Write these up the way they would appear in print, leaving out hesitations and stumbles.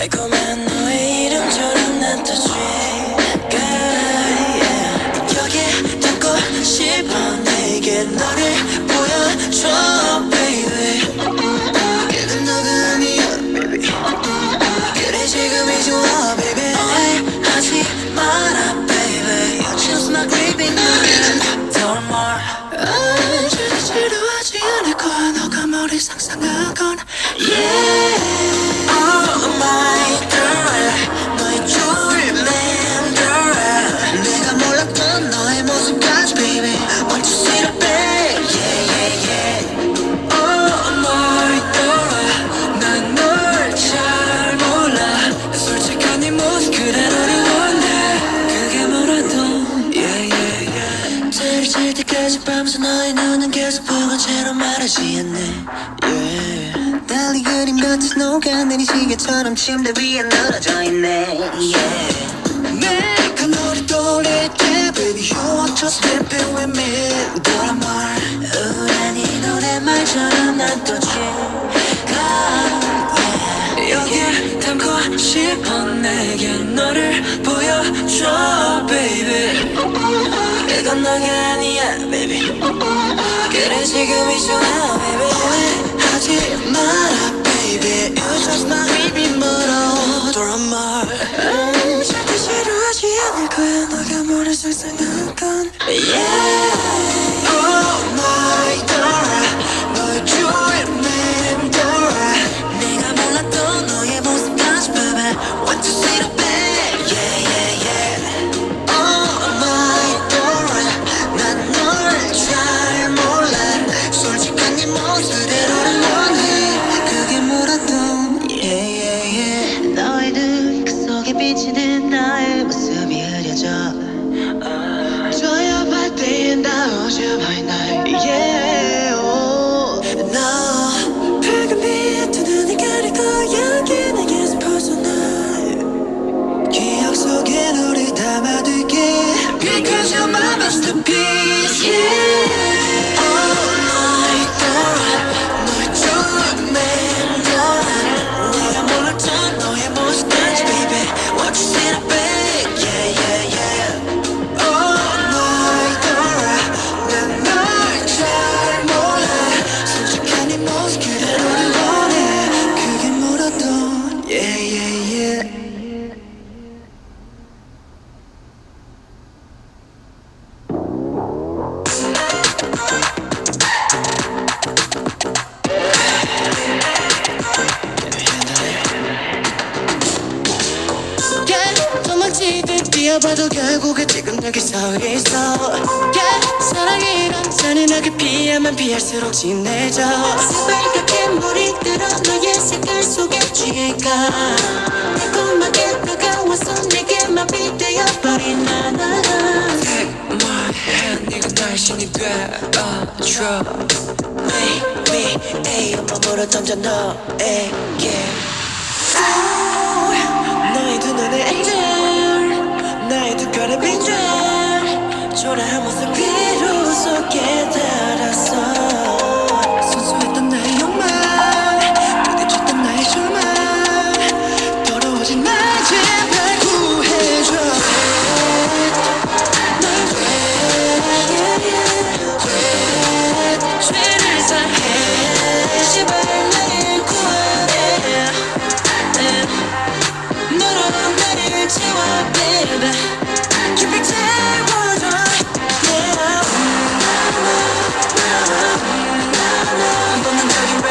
달콤한 너의 이름처럼 난 터질까 yeah. 여기에 담고 싶어 내게 너를 보여줘 baby 걔는 너가 아니야 baby 그래 지금이 좋아 baby 오해하지 마라 baby You just my creeping mind Don't more 절대 지루하지 않을 거야 너가 머리 상상하건 yeah Oh my girl 너의 좋을 맴돌아 내가 몰랐던 너의 모습까지 baby Want you see the babe yeah yeah yeah Oh my girl 난 널 잘 몰라 솔직한 네 모습 그대로를 원해 그게 뭐라도 yeah yeah yeah 잠을 잘 때까지 밤새 너의 눈은 계속 보고 채로 말하지 않네 yeah 달리 그림 같은 녹아내린 시계처럼 침대 위에 늘어져 있네 yeah. 내가 너를 떠올릴 때 Baby you are just sleeping with me 너란 말 우란히 노랫말처럼 난 또 지가 yeah. 여기에 담고 싶어 내게 너를 보여줘 baby 이건 너가 아니야 baby 그래 지금이 좋아 baby 하지 마라 baby You just my baby 뭐로 돌아말 절대 싫어하지 않을 거야 너가 뭐를 상상한 건 Yeah Oh my God 너의 주위를 맴돌아 내가 몰랐던 너의 모습까지 baby Want to see the babe Yeah yeah yeah Oh my God 난 널 잘 몰라 솔직한 네 모습대로를 너의 눈 그 속에 비치는 나의 모습이 흐려져 저야 받은 다 오셔봐이 날 yeah oh. 너 밝은 빛 두 눈을 가리고 여기 내게서 벗어나 기억 속에 너를 담아둘게 Because you're my masterpiece yeah Oh my God 너의 좋은 맴돌아 내가 몰랐던 너의 모습까지 baby Want you see the babe yeah yeah yeah Oh my God 난 널 잘 몰라 솔직한 네 모습 그대로를 원해 그게 뭐라도 yeah yeah yeah 뛰어봐도 결국에 지금 여기 서 있어 yeah, 사랑이란 잔인하게 피하면 피할수록 진해져 새빨갛게 물이 들어 너의 색깔 속에 취해가 달콤하게 다가와서 내게 마비되어버린 나나 Take my hand 네가 날씬이 되어줘 Baby 에이 몸으로 던져 너에게 너의 두 눈의 angel 나의 두 별의 빈절 초라한 모습 비로소 깨달았어 순수했던 나의 욕망 부딪혔던 나의 절망 더러워진 날 제발 구해줘 날 왜 죄를 사해 제발 날 구원해 너로 나를 채워 baby 깊이 채워줘 yeah 너는 저기 왜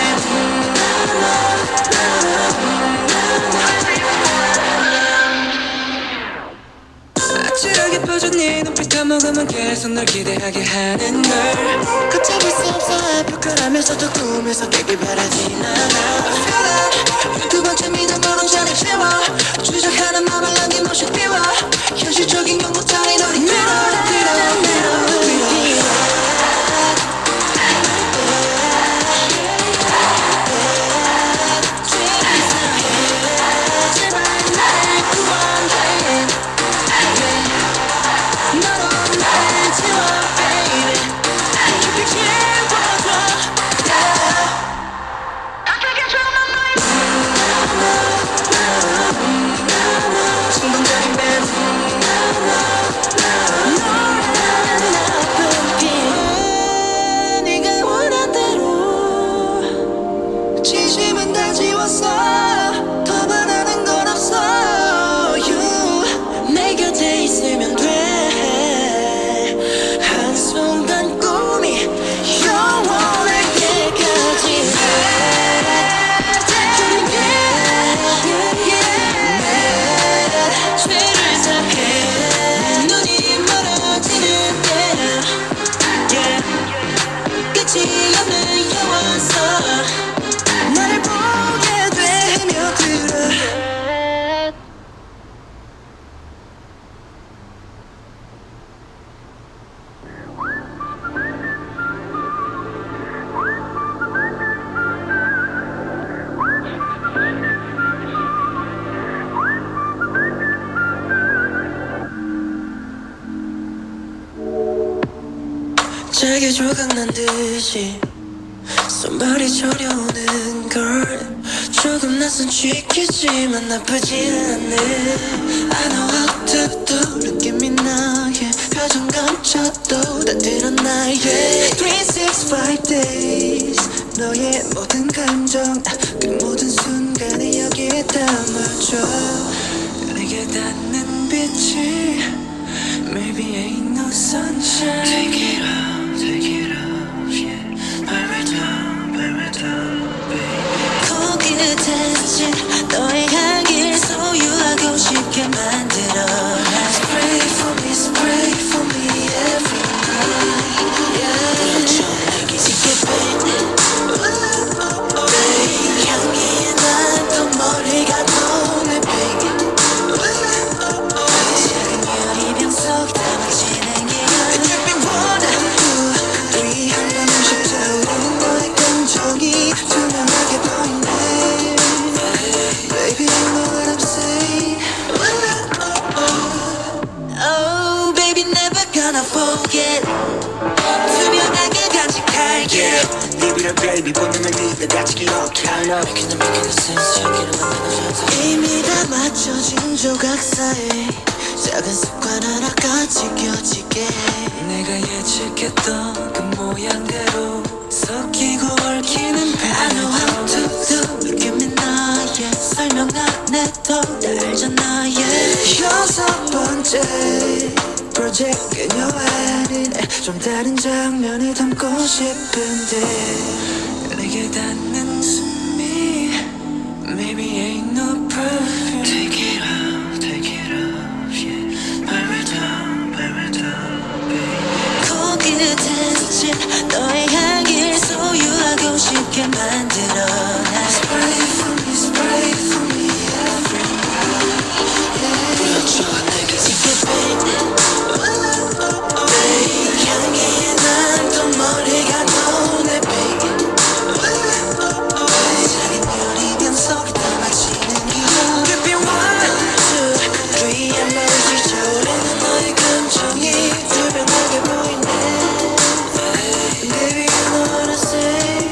아찔하게 퍼져 네 눈빛 감아가면 계속 널 기대하게 하는 걸 걷잡을 수 없어 아프컬하면서도 꿈에서 깨길 바라진 않아 두 번째 믿음으로 자리 채워 추적하는 맘을 남김없이 비워 현실적인 경고 따위 너를 밀어 갑자기 조각난 듯이 손발이 저려오는 걸 조금 낯선 취기지만 나쁘지는 않네. I know how to do 느낌이 나의 표정 감춰도 다 드러나의 365 days 너의 모든 감정 그 모든 순간에 여기에 담아줘. 내게 닿는 빛이 Maybe ain't no sunshine. Take it off, yeah. Paradise, baby. 코끝에 너의 향기를 소유하고 싶게 만들어. Spray for me every night. Yeah. 지게 baby. 향기에 난 또 머리가 도네 baby. 투명하게 간직할게. LibidO baby 본능을 네가 같이 기억해. I know making the sense 여기를 만나는 셔서 이미 다 맞춰진 조각사에 작은 습관 하나가 지켜지게 내가 예측했던 그 모양대로 섞이고 얽히는 I know how to do 느낌이 나의 설명 안 해도 다 알잖아 yeah. 여섯 번째 프로젝트 그녀와는 좀 다른 장면을 담고 싶은데 내게 닿는 숨이 Maybe ain't no perfume. Take it off, yeah. Paradise, baby. 코끝에 스친 너의 향기를 소유하고 싶게 만들어. Spray for me every night. 불러줘 내게 지게 baby. 향기에 난 또 머리가 도네 baby. 작은 유리병 속에 담아지는 기억 Dripping 1, 2, 3 한 번씩 저오르는 너의 감정이 투명하게 보이네 Baby you know what I say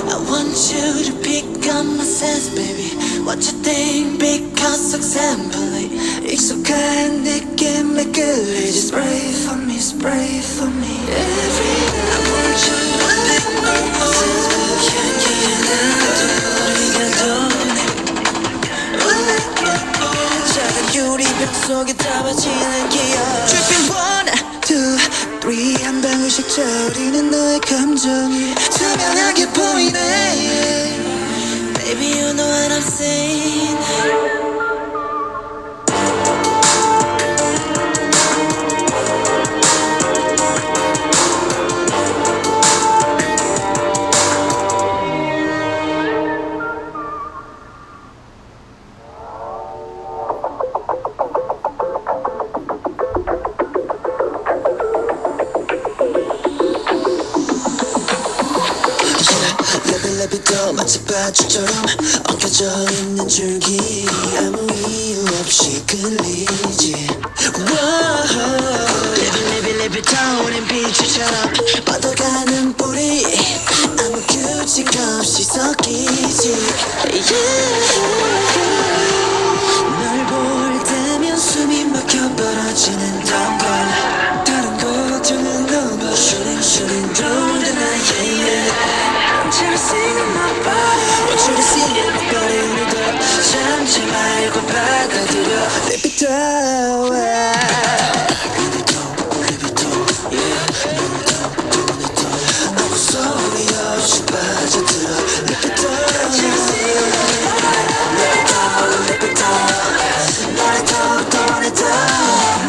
I want you to pick up my sense baby What you think because example이 익숙한 느낌에 끌리지 Spray for me every night I want you to pick up my sense 향기에 나도 머리가 도네 작은 유리병 속에 담아지는 기억 Dripping 1, 2, 3 한 방울씩 저리는 너의 감정이 투명하게 보이네 Baby you know what I'm saying LibidO 마치 밧줄처럼 엉켜져 있는 줄기 아무 이유 없이 끌리지 LibidO 우린 빛줄처럼 뻗어가는 뿌리 아무 규칙 없이 섞이지 널 볼 때면 숨이 막혀 벌어지는 덩건 다른 걱정은 너무 shooting through the night Want you to sing in my body Want you to sing in my body 오늘도 참지 말고 받아들여 LibidO yeah 눈도 아무 소리 없이 빠져들어 LibidO Want you to sing in my body LibidO 너를 더욱더 원해도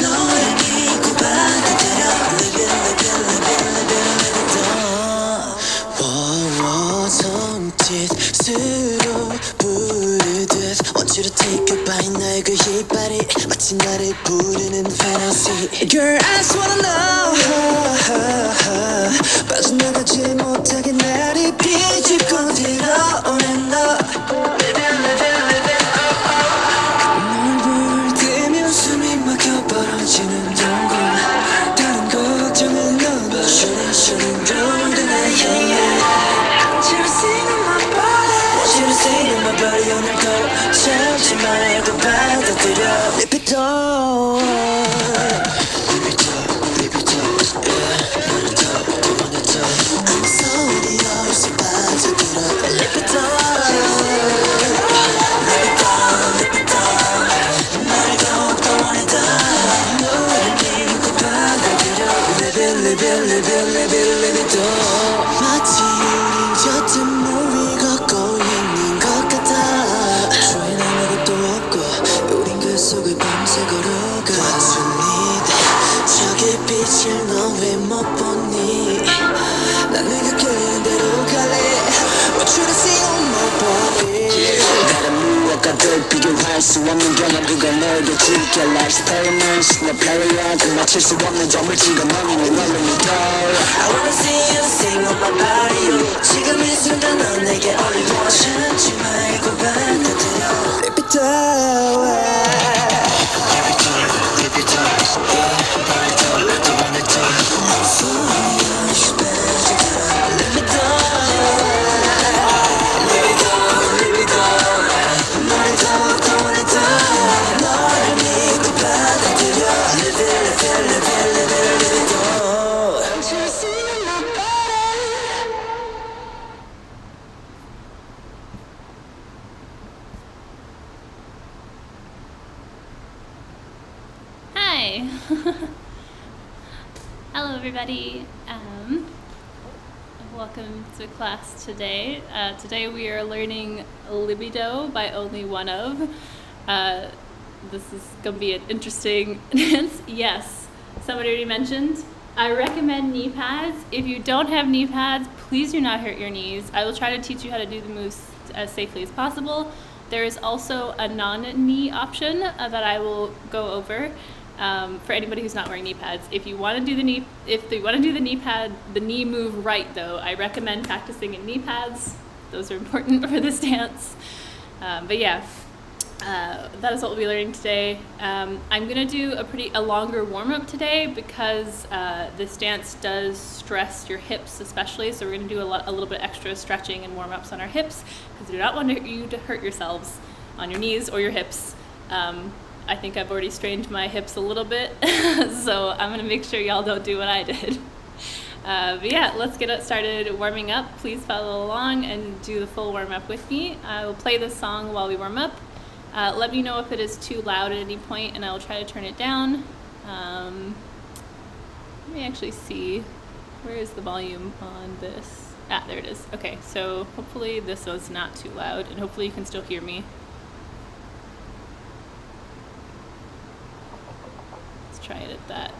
너를 믿고 받아들여 손짓으로 부르듯 Want you to take a bite 나의 그 이빨이 마치 나를 부르는 fantasy Girl I just wanna know 빠져나가지 못하게 나를 비집고 들어오는 너 널 볼 때면 숨이 막혀 벌어지는 동공 다른 것 말고 받아들여 LibidO 마치 우린 곁에 물 위 걷고 있는 것 같아 주위엔 아무것도 없고 우린 그 속을 밤새 걸어가 What's you need 저기 빛을 너 왜 못 보니 난 네가 끌리는 대로 갈래 Want you to see on my body 다른 무엇과도 비교할 수 없는 경험 누가 너에게 줄게 Life's payments 내 플레이어도 맞출 수 없는 점을 찍어 너는 왜 너를 믿어 I wanna see you sing on my body 지금 이 순간 넌 내게 OnlyOneOf 참지 말고 받아들여 LibidO Hi! Hello everybody, welcome to class today. Today we are learning LibidO by OnlyOneOf. This is going to be an interesting dance. Yes, somebody already mentioned. I recommend knee pads. If you don't have knee pads, please do not hurt your knees. I will try to teach you how to do the moves as safely as possible. There is also a non-knee option that I will go over. For anybody who's not wearing knee pads, if you want to do the knee move right though, I recommend practicing in knee pads. Those are important for this dance. But yeah, that is what we'll be learning today. I'm gonna do a longer warm-up today because this dance does stress your hips especially. So we're gonna do a little bit extra stretching and warm-ups on our hips because we do not want you to hurt yourselves on your knees or your hips. I think I've already strained my hips a little bit, so I'm gonna make sure y'all don't do what I did. But yeah, let's get it started warming up. Please follow along and do the full warm-up with me. I will play this song while we warm up. Let me know if it is too loud at any point and I will try to turn it down. Let me actually see, where is the volume on this? Ah, there it is. Okay, so hopefully this was not too loud and hopefully you can still hear me. Try it at that.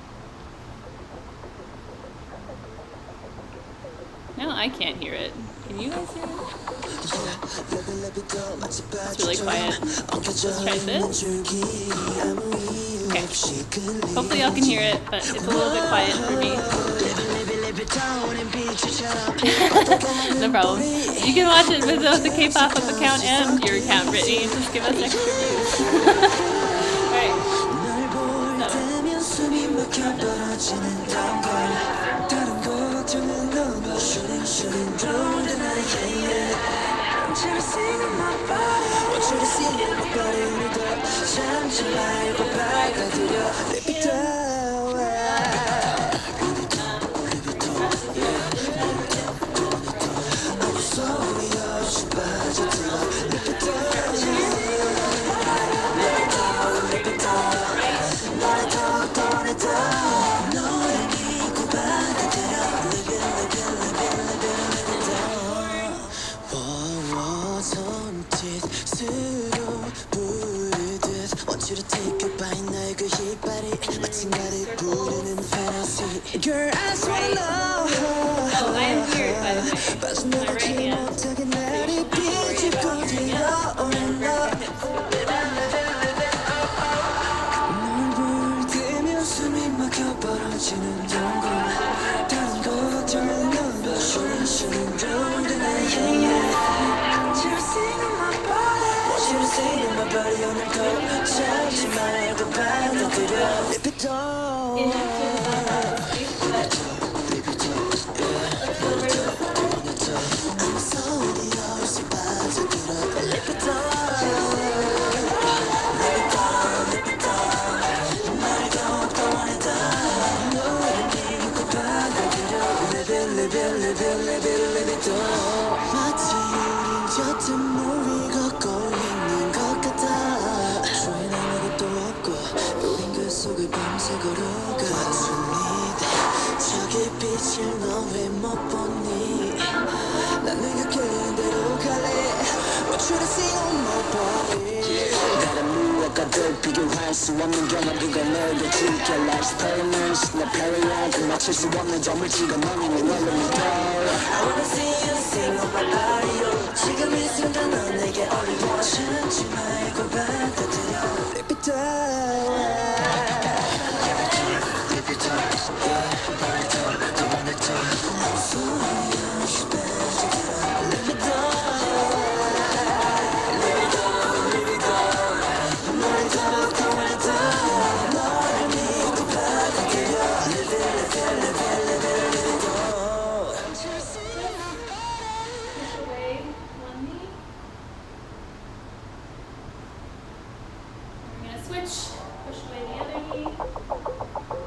No, I can't hear it. Can you guys hear it? It's really quiet. Let's try this. Okay. Hopefully y'all can hear it, but it's a little bit quiet for me. No problem. You can watch it with both the K-pop account and your account, Brittany. Just give us extra views. Alright. Girl, I just wanna know. Oh, I am here, by the way. My right hand. LibidO 마치 우린 옅은 물 위 걷고 있는 것 같아 주위엔 아무것도 없고 우린 그 속을 밤새 걸어가 What's you need 저기 빛을 너 왜 못 보니 난 네가 끄는 대로 갈래 What you see on my body 다른 무엇과도 비교할 수 없는 경험들과 너에게 줄게 Life's payments 내 paranoid 맞출 수 없는 점을 찍어 너는 널 믿어 I wanna see you sing on my body 지금 이 순간 넌 내게 OnlyOne 참지 말고 받아들여 LibidO Push away one knee. And we're gonna switch. Push away the other knee.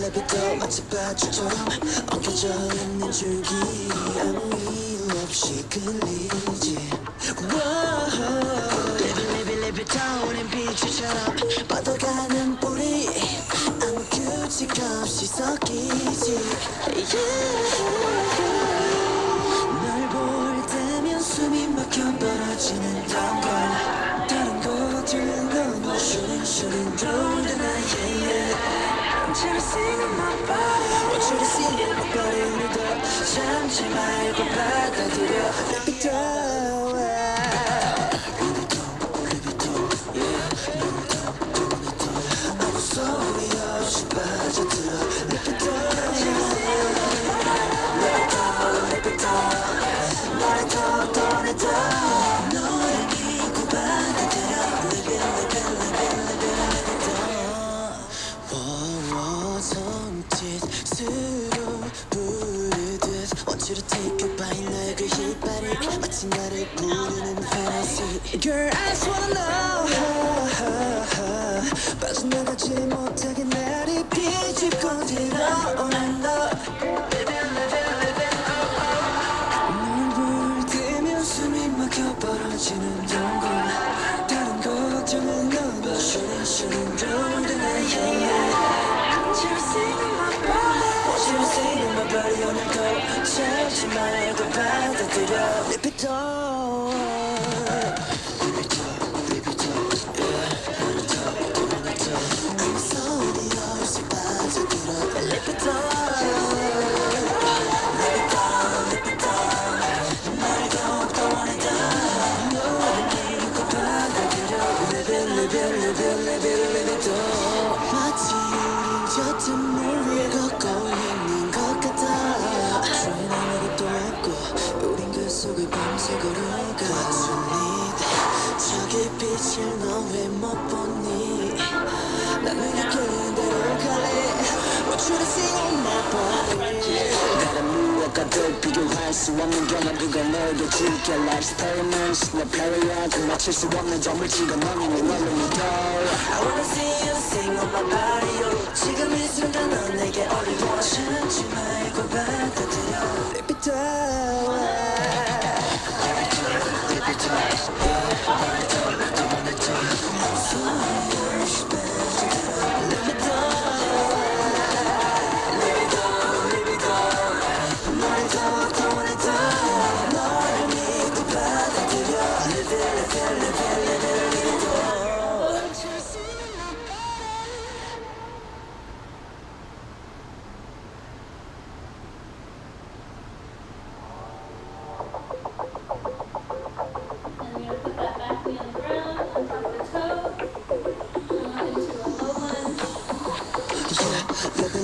LibidO 마치 밧줄처럼 엉켜져 있는 줄기 아무 이유 없이 끌리지 LibidO 우린 비추처럼 뻗어가는 뿌리 아무 규칙 없이 섞이지 널 볼 때면 숨이 막혀 벌어지는 걸 다른 것들은 넌 shooting through the night Want you to sing in my body Want you to sing in my body 오늘도 참지 말고 받아들여 LibidO 아무 소리 없이 빠져들어 LibidO 너를 더더 너를 믿고 받아들여 손짓으로 부르듯 Want you to take a bite 너의 그 힙발이 마치 나를 부르는 fantasy Girl I just wanna know 빠져나가지 못하게 나를 비집고 들어오는 너 널 볼 때면 숨이 막혀 벌어지는 동굴 다른 걱정은 넌 shooting through the night Want you to sing in my body Want you to sing in my body 오늘도 참지 말고 받아들여 LibidO 아무 소리 없이 빠져들어 LibidO 너를 더욱더 원해도 너를 믿고 받아들여 LibidO 마치 옅은 물 위에 걷고 있는 것 같아 주위엔 아무것도 없고 우린 그 속을 밤새 걸어가 What's you need 저기 빛을 너 왜 못 보니 난 네가 끄는 대로 갈래 Want you to sing on my body 다른 무엇과도 비교할 수 없는 경험들과 너에게 줄게 Life's payments 내 paranoid 맞출 수 없는 점을 찍어 너는 널 믿어 I wanna see you sing on my body 지금 이 순간 넌 내게 OnlyOne 참지 말고 받아들여 LibidO 너를 더욱더 원해도 너를 믿고 받아들여 LibidO And we're gonna put that back knee on the ground, on top of the toe. Into a low lunge.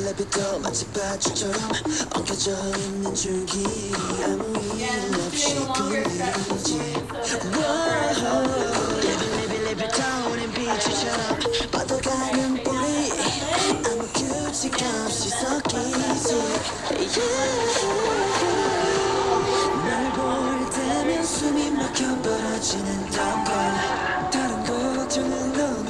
LibidO 마치 밧줄처럼 엉켜져 있는 줄기 아무 Again, 이유 없이 doing a longer stretch this 끌리지 morning, so LibidO 우린 비추처럼 뻗어가는 뿌리 아무 규칙 없이 섞이지 널 볼 때면 숨이 막혀 벌어지는 걸 다른 걱정은 넌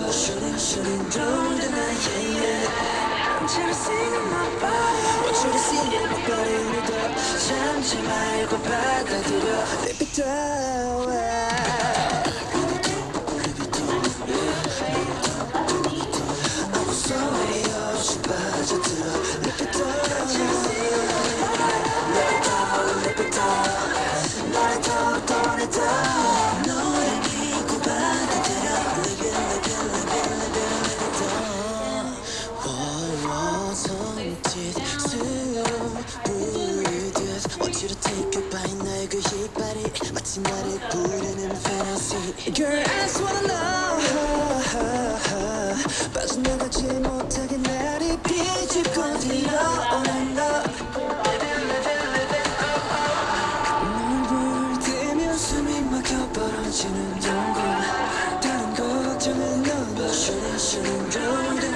round and I'm chasing my body. Want you to see my body 오늘도 참지 말고 받아들여. LibidO. 아무 소리 없이 빠져들어. LibidO. 너를 더욱더 원해도 너를 믿고 받아들여. 손짓 부르듯 Want you to take a bite 나의 그 힙발이 마치 나를 부르는 fantasy. Girl I just wanna know 빠져나가지 못하게 나를 비집고 들어. Oh no 널 볼 때면 숨이 막혀 벌어지는 동공. 다른 걱정은 너무 Shooting round and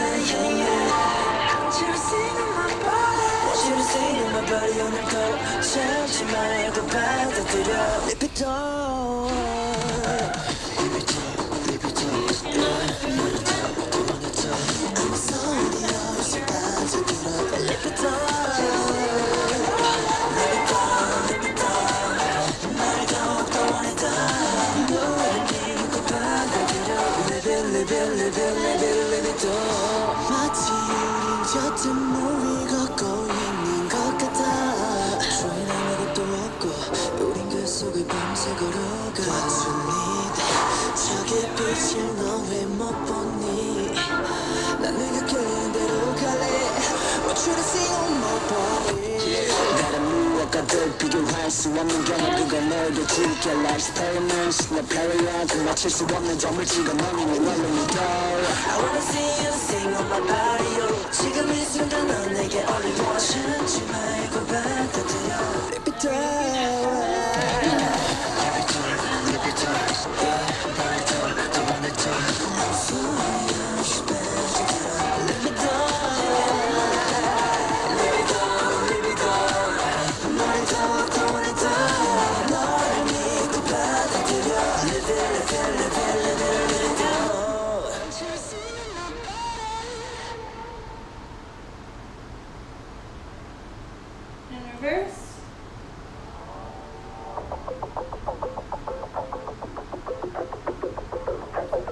Want you to see in my body 오늘도 참지 말고 받아들여. LibidO. 아무 소리 없이 빠져들어. LibidO. 너를 더욱더 원해도 너를 믿고 받아들여. LibidO. 마치 우린 곁에 물 걷고 있는 것 같아. 주인 아무것도 없고 우린 그 속을 밤새 걸어가. What you need 저기 빛을 너 왜 못 보니. 난 네가 끌리는 대로 갈래. Want you to see on my body. 다른 무엇과도 비교할 수 없는 경험들과 너에게 줄게. Like experiments 내 paranoid 맞출 수 없는 점을 찍어 너는 원래 믿어. I wanna see you sing on my body. Oh. 지금 이 순간 넌 내게 OnlyOne. 참지 말고 받아들여. LibidO. And reverse.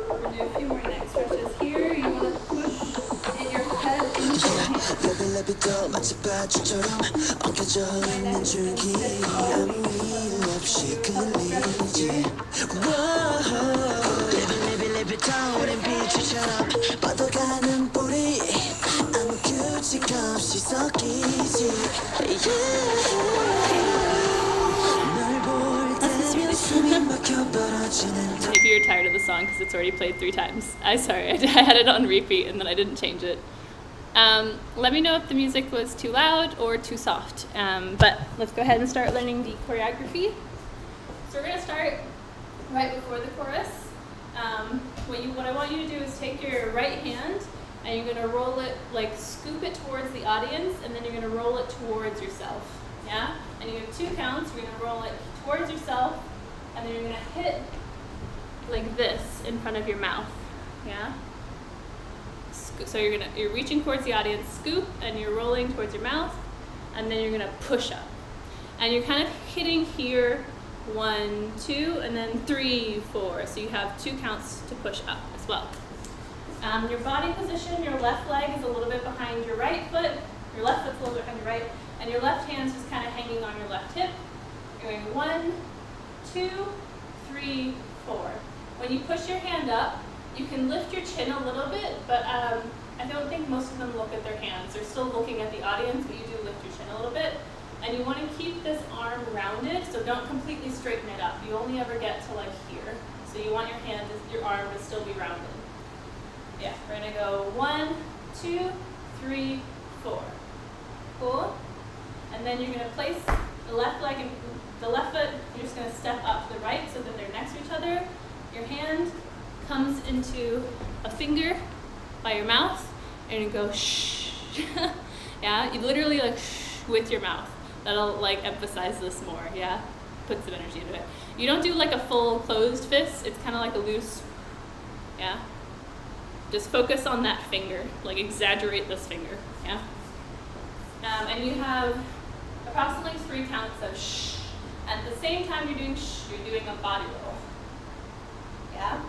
We'll do a few more neck stretches here. You want to push in your head into your hands. LibidO 마치 밧줄처럼 엉켜져 있는 줄기. 아무 이유 없이 끌리지. LibidO 우린 비추처럼 뻗어가는 뿌리. 아무 규칙 없이 섞이지. 널 볼 때면 숨이 막혀 벌어지는. Maybe you're tired of the song because it's already played 3 times. I'm sorry, I had it on repeat and then I didn't change it. Let me know if the music was too loud or too soft. But let's go ahead and start learning the choreography. So we're going to start right before the chorus. What I want you to do is take your right hand and you're going to roll it, like scoop it towards the audience, and then you're going to roll it towards yourself. Yeah? And you have 2 counts. You're going to roll it towards yourself, and then you're going to hit like this in front of your mouth. Yeah? So you're reaching towards the audience, scoop, and you're rolling towards your mouth, and then you're going to push up. And you're kind of hitting here, 1, 2, and then 3, 4. So you have 2 counts to push up as well. Your body position, your left leg is a little bit behind your right foot, your left foot's a little bit behind your right, and your left hand's just kind of hanging on your left hip. You're going 1, 2, 3, 4. When you push your hand up, you can lift your chin a little bit, but I don't think most of them look at their hands. They're still looking at the audience, but you do lift your chin a little bit. And you want to keep this arm rounded, so don't completely straighten it up. You only ever get to like here. So you want your arm to still be rounded. Yeah, we're gonna go 1, 2, 3, 4. Cool? And then you're gonna place the left leg and the left foot, you're just gonna step up to the right so that they're next to each other. Your hand comes into a finger by your mouth, and you go shh. Yeah, you literally like shh with your mouth. That'll like emphasize this more, yeah? Put some energy into it. You don't do like a full closed fist, it's kind of like a loose, yeah? Just focus on that finger, like exaggerate this finger, yeah? And you have approximately 3 counts of shh. At the same time you're doing shh, you're doing a body roll, yeah?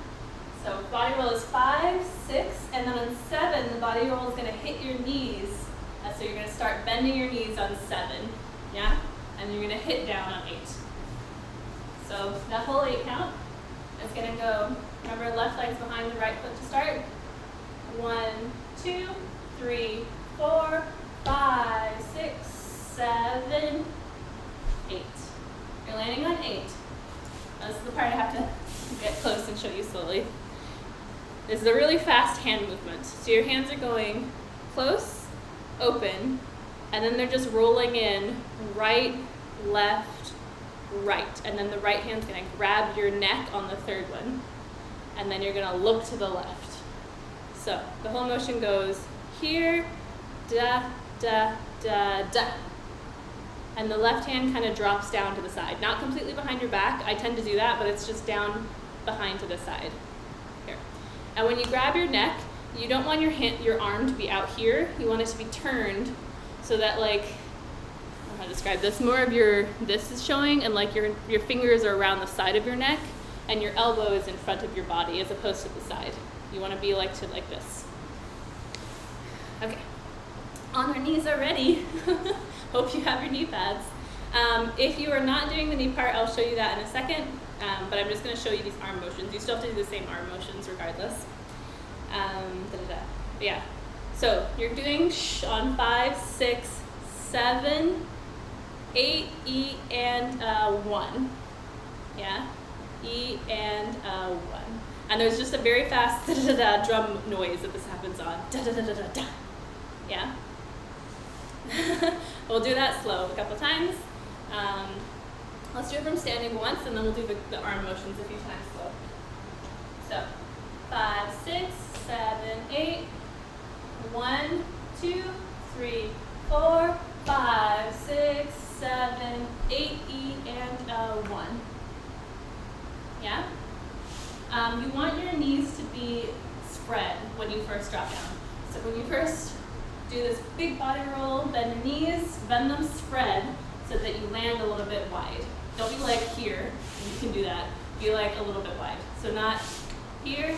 So body roll is 5, 6, and then on 7, the body roll is gonna hit your knees. So you're gonna start bending your knees on 7, yeah? And you're gonna hit down on 8. So that whole 8 count is gonna go, remember left leg's behind the right foot to start. 1, 2, 3, 4, 5, 6, 7, 8. You're landing on 8. This is the part I have to get close and show you slowly. This is a really fast hand movement. So your hands are going close, open, and then they're just rolling in right, left, right. And then the right hand's gonna grab your neck on the 3rd one. And then you're gonna look to the left. So the whole motion goes here, da, da, da, da. And the left hand kind of drops down to the side. Not completely behind your back. I tend to do that, but it's just down behind to the side. Here. And when you grab your neck, you don't want your arm to be out here. You want it to be turned so that, like, I don't know how to describe this. More of this is showing, and like your fingers are around the side of your neck, and your elbow is in front of your body as opposed to the side. You want to be like this. Okay. On our knees already. Hope you have your knee pads. If you are not doing the knee part, I'll show you that in a second. But I'm just going to show you these arm motions. You still have to do the same arm motions regardless. But yeah. So you're doing shh on 5, 6, 7, 8, E, and 1. Yeah? E and 1. And there's just a very fast da-da-da-da drum noise that this happens on. Da-da-da-da-da-da. Yeah? We'll do that slow a couple times. Let's do it from standing once, and then we'll do the arm motions a few times slow. So, 5, 6, 7, 8. 1, 2, 3, 4, 5, 6, 7, 8, E, and 1. Yeah? You want your knees to be spread when you first drop down. So when you first do this big body roll, bend your knees, bend them spread so that you land a little bit wide. Don't be like here, you can do that. Be like a little bit wide. So not here,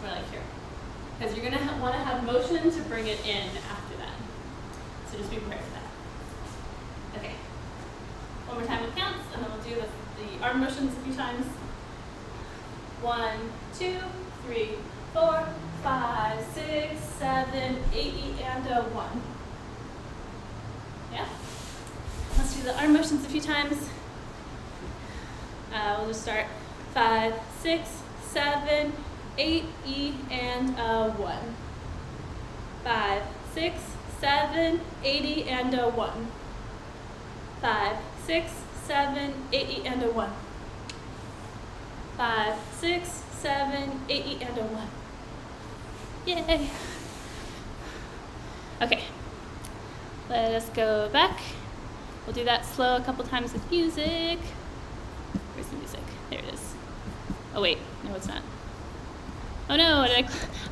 or like here. Because you're gonna want to have motion to bring it in after that. So just be prepared for that. Okay. One more time with counts, and then we'll do the arm motions a few times. 1, 2, 3, 4, 5, 6, 7, 8, and 1. Yeah? Let's do the arm motions a few times. We'll just start 5, 6, 7, 8, E, and 1. 5, 6, 7, 8, E, and 1. 5, 6, 7, 8, E, and 1. 5, 6, 7, 8, E, and 1. Yay! Okay, let us go back. We'll do that slow a couple times with music. Where's the music? There it is. Oh wait, no it's not. Oh no,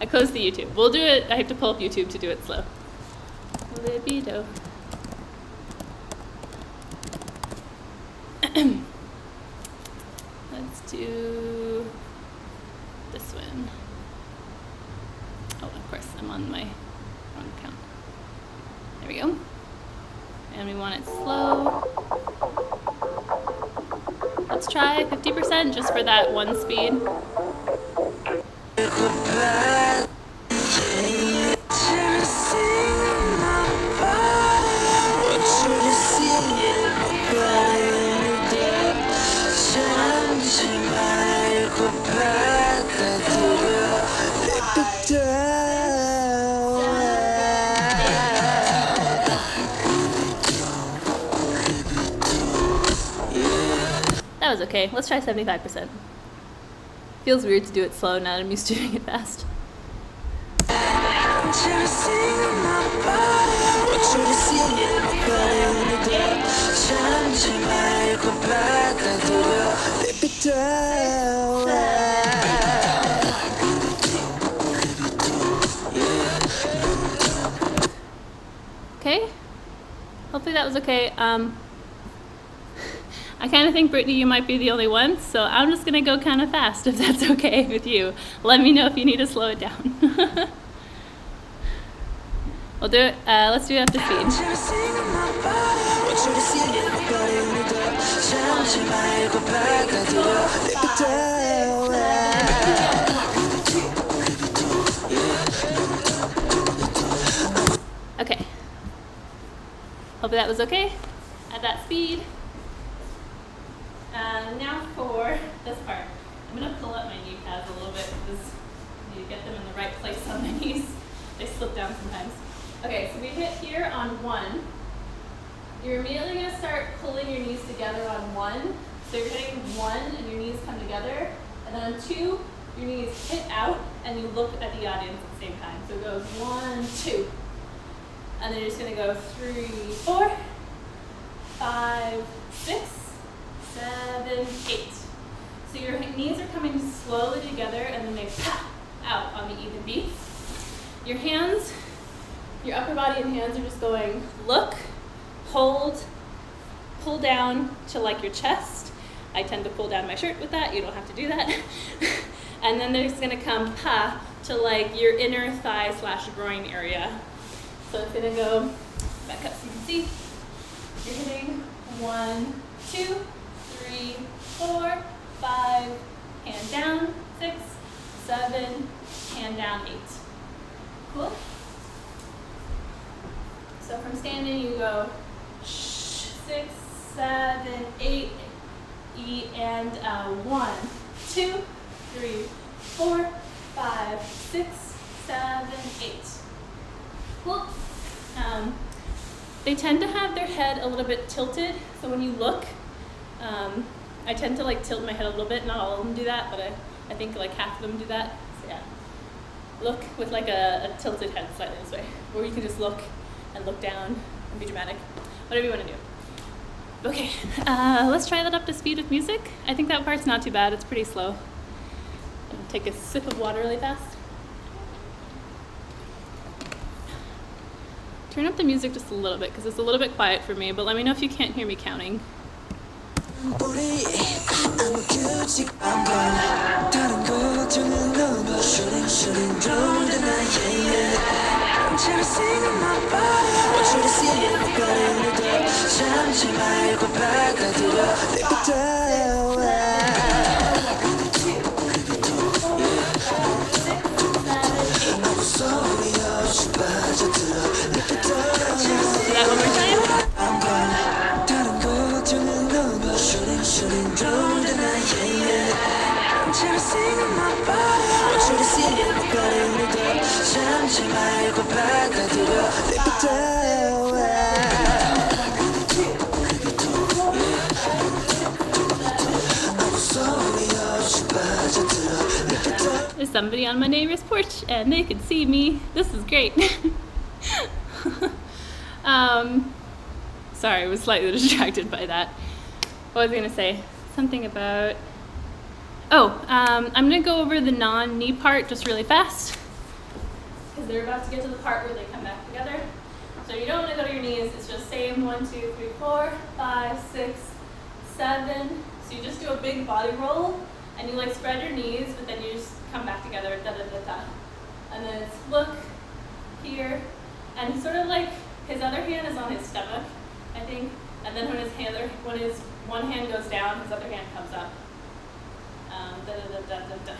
I closed the YouTube. We'll do it, I have to pull up YouTube to do it slow. LibidO. Let's do this one. Oh, of course, I'm on my wrong account. There we go. And we want it slow. Let's try 50% just for that one speed. That was okay. Let's try 75%. Feels weird to do it slow now that I'm used to doing it fast. hopefully that was okay. I kind of think, Brittany, you might be the only one, so I'm just gonna go kind of fast if that's okay with you. Let me know if you need to slow it down. We'll do it, let's do it at the speed. Okay. Hopefully that was okay at that speed. Now for this part. I'm going to pull up my knee pads a little bit because I need to get them in the right place on my knees. They slip down sometimes. Okay, so we hit here on 1. You're immediately going to start pulling your knees together on 1. So you're hitting 1 and your knees come together. And then on 2, your knees hit out and you look at the audience at the same time. So it goes 1, 2. And then you're just going to go 3, 4, 5, 6, 7, 8. So your knees are coming slowly together and then they pop out on the even beats. Your hands, your upper body and hands are just going look, hold, pull down to like your chest. I tend to pull down my shirt with that. You don't have to do that. And then they're just going to come pa to like your inner thigh / groin area. So it's going to go back up so you can see. You're hitting 1, 2, 3, 4, 5, hand down, 6, 7, hand down, 8. Cool? So from standing, you go 6, 7, 8, E, and 1, 2, 3, 4, 5, 6, 7, 8. Cool. They tend to have their head a little bit tilted, so when you look, I tend to like tilt my head a little bit. Not all of them do that, but I think like half of them do that. So yeah, look with like a tilted head slightly this way, or you can just look and look down and be dramatic, whatever you want to do. Okay, let's try that up to speed with music. I think that part's not too bad. It's pretty slow. I'll take a sip of water really fast. Turn up the music just a little bit because it's a little bit quiet for me, but let me know if you can't hear me counting. That one more time. There's somebody on my neighbor's porch and they can see me. This is great. Sorry, I was slightly distracted by that. What was I gonna say? Something about, I'm gonna go over the non-knee part just really fast because they're about to get to the part where they come back together. So you don't wanna go to your knees, it's just same 1, 2, 3, 4, 5, 6, 7. So you just do a big body roll and you like spread your knees, but then you just come back together, da da da da. And then it's look, here, and sort of like his other hand is on his stomach, I think, and then when his one hand goes down, his other hand comes up. Da da da da da da.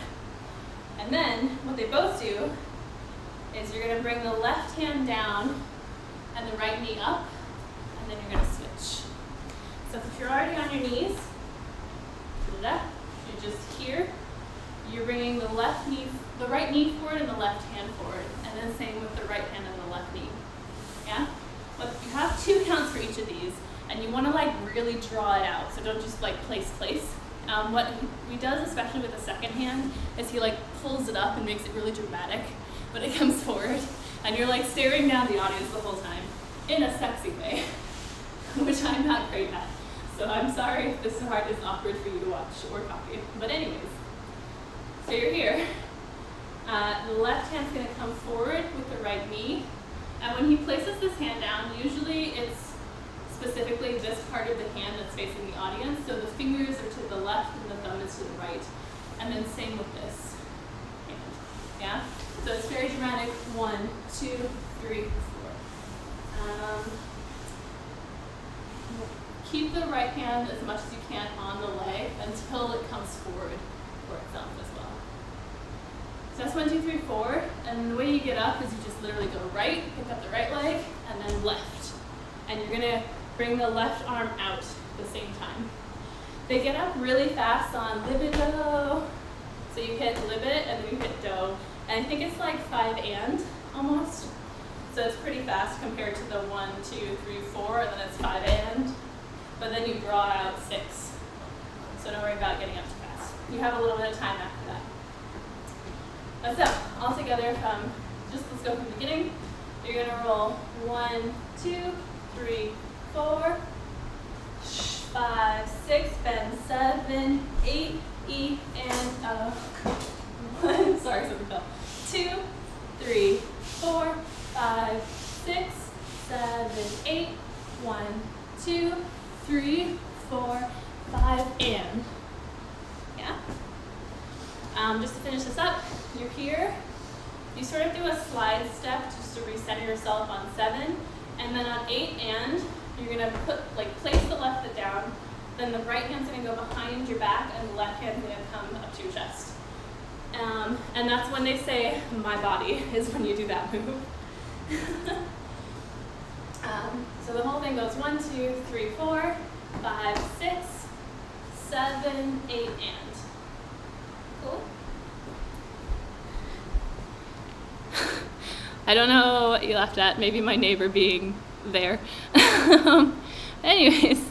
And then what they both do is you're gonna bring the left hand down and the right knee up, and then you're gonna switch. So if you're already on your knees, you're just here. You're bringing the right knee forward and the left hand forward, and then same with the right hand and the left knee. Yeah? But you have 2 counts for each of these, and you want to like really draw it out. So don't just like place. What he does, especially with the second hand, is he like pulls it up and makes it really dramatic when it comes forward, and you're like staring down the audience the whole time in a sexy way, which I'm not great at. So I'm sorry if this part is awkward for you to watch or copy. But anyways, so you're here. The left hand's gonna come forward with the right knee. And when he places this hand down, usually it's specifically this part of the hand that's facing the audience. So the fingers are to the left and the thumb is to the right. And then same with this hand. Yeah? So it's very dramatic. 1, 2, 3, 4. Keep the right hand as much as you can on the leg until it comes forward for itself as well. So that's 1, 2, 3, 4. And the way you get up is you just literally go right, pick up the right leg, and then left. And you're gonna bring the left arm out at the same time. They get up really fast on LibidO. So you hit libid and then you hit do. And I think it's like 5 and almost. So it's pretty fast compared to the 1, 2, 3, 4, and then it's 5 and. But then you draw out 6. So don't worry about getting up too fast. You have a little bit of time after that. So all together from, let's go from the beginning. You're gonna roll 1, 2, 3, 4, 5, 6, bend 7, 8, E, and 1, sorry, something fell. 2, 3, 4, 5, 6, 7, 8, 1, 2, 3, 4, 5, and. Yeah? Just to finish this up, you're here. You sort of do a slide step just to recenter yourself on 7, and then on 8 and, you're gonna place the left foot down, then the right hand's gonna go behind your back, and the left hand's gonna come up to your chest. And that's when they say, my body, is when you do that move. So the whole thing goes 1, 2, 3, 4, 5, 6, 7, 8, and. Cool? I don't know what you laughed at, maybe my neighbor being there. Anyways,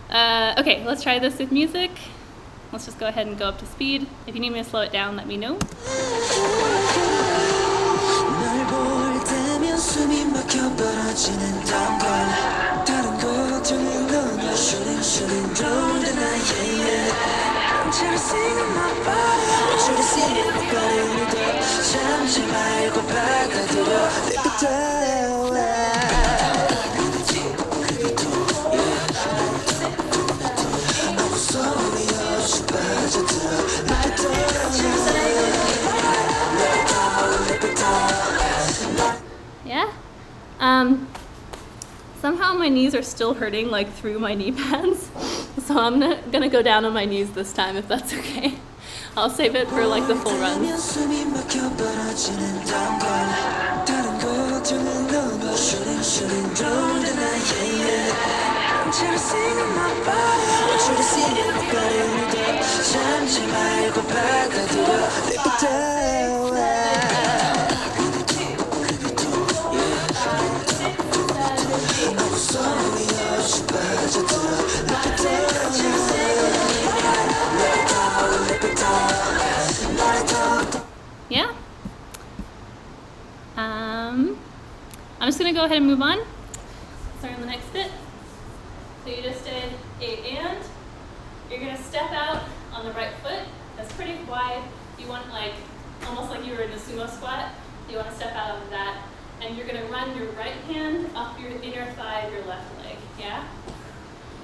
okay, let's try this with music. Let's just go ahead and go up to speed. If you need me to slow it down, let me know. Yeah? Somehow my knees are still hurting, like through my knee pads. So I'm not gonna go down on my knees this time, if that's okay. I'll save it for like the full run. Yeah? I'm just gonna go ahead and move on. Start on the next bit. So you just did 8 and. You're gonna step out on the right foot. That's pretty wide. You want almost like you were in a sumo squat. You wanna step out of that. And you're gonna run your right hand up your inner thigh of your left leg, yeah?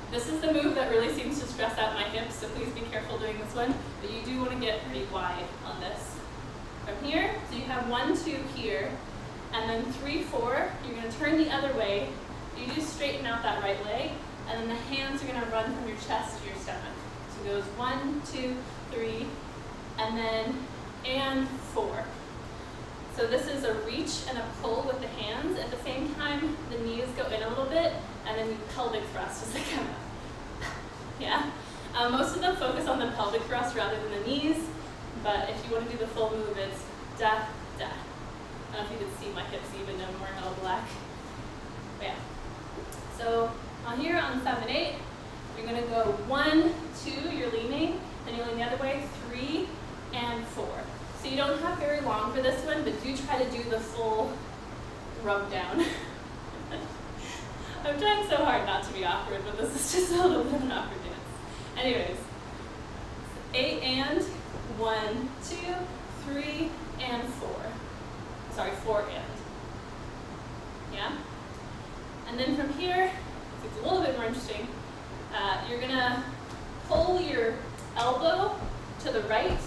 This is the move that really seems to stress out my hips, so please be careful doing this one. But you do wanna get pretty wide on this. From here, so you have 1, 2 here, and then 3, 4, you're gonna turn the other way. You do straighten out that right leg, and then the hands are gonna run from your chest to your stomach. So it goes 1, 2, 3, and then, and 4. So this is a reach and a pull with the hands. At the same time, the knees go in a little bit, and then you pelvic thrust as they come up. Yeah? Most of them focus on the pelvic thrust rather than the knees, but if you want to do the full move, it's da, da. I don't know if you can see my hips even though I'm wearing all black. But yeah. So on here on 7, 8, you're gonna go 1, 2, you're leaning, then you lean the other way, 3, and 4. So you don't have very long for this one, but do try to do the full rub down. I'm trying so hard not to be awkward, but this is just a little bit of an awkward dance. Anyways, 8 and, 1, 2, 3, and 4. Sorry, 4 and. Yeah? And then from here, it's a interesting. You're gonna pull your elbow to the right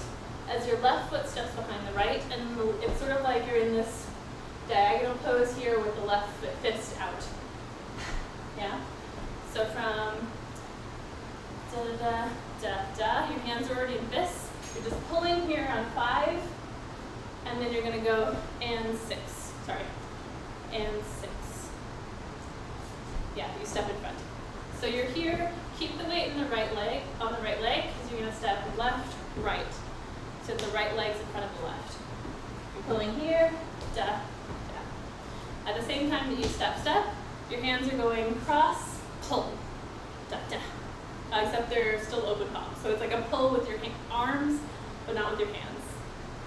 as your left foot steps behind the right, and it's sort of like you're in this diagonal pose here with the left fist out. Yeah? So from da da da da da, your hands are already in fists. You're just pulling here on 5, and then you're gonna go and 6. Sorry. And 6. Yeah, you step in front. So you're here, keep the weight in the right leg, on the right leg, because you're gonna step left, right. So the right leg's in front of the left. You're pulling here, da, da. At the same time that you step, your hands are going cross, pull, da, da. Except they're still open palms. So it's like a pull with your arms, but not with your hands.